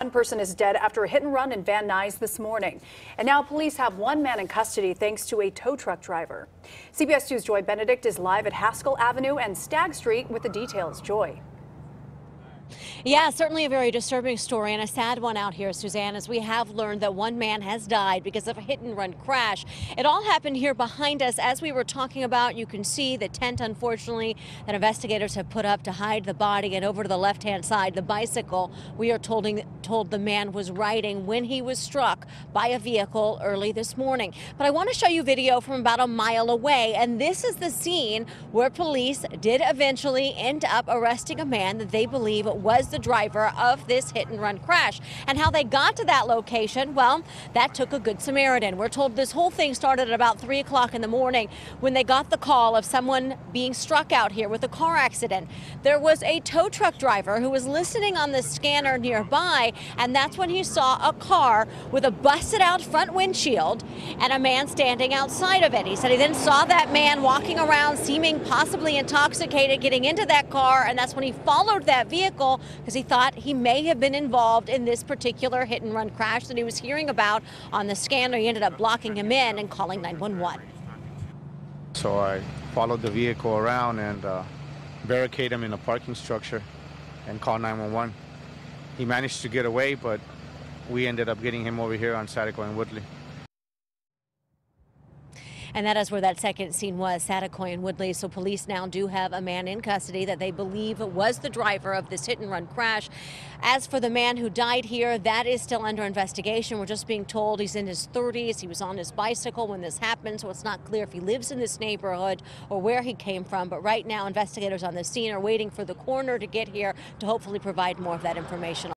One person is dead after a hit and run in Van Nuys this morning. And now police have one man in custody thanks to a tow truck driver. CBS 2's Joy Benedict is live at Haskell Avenue and Stagg Street with the details. Joy. Yeah, certainly a very disturbing story and a sad one out here, Suzanne, as we have learned that one man has died because of a hit and run crash. It all happened here behind us. As we were talking about, you can see the tent, unfortunately, that investigators have put up to hide the body, and over to the left-hand side, the bicycle we are told the man was riding when he was struck by a vehicle early this morning. But I want to show you video from about a mile away, and this is the scene where police did eventually end up arresting a man that they believe was the driver of this hit and run crash. And how they got to that location, well, that took a good Samaritan. We're told this whole thing started at about 3 o'clock in the morning when they got the call of someone being struck out here with a car accident. There was a tow truck driver who was listening on the scanner nearby, and that's when he saw a car with a busted out front windshield and a man standing outside of it. He said he then saw that man walking around seeming possibly intoxicated getting into that car, and that's when he followed that vehicle because he thought he may have been involved in this particular hit and run crash that he was hearing about on the scanner. He ended up blocking him in and calling 911. So I followed the vehicle around and barricaded him in a parking structure and called 911. He managed to get away, but we ended up getting him over here on Sadako and Woodley. And that is where that second scene was, Sadako and Woodley. So police now do have a man in custody that they believe was the driver of this hit and run crash. As for the man who died here, that is still under investigation. We're just being told he's in his 30s. He was on his bicycle when this happened, so it's not clear if he lives in this neighborhood or where he came from. But right now, investigators on the scene are waiting for the coroner to get here to hopefully provide more of that information.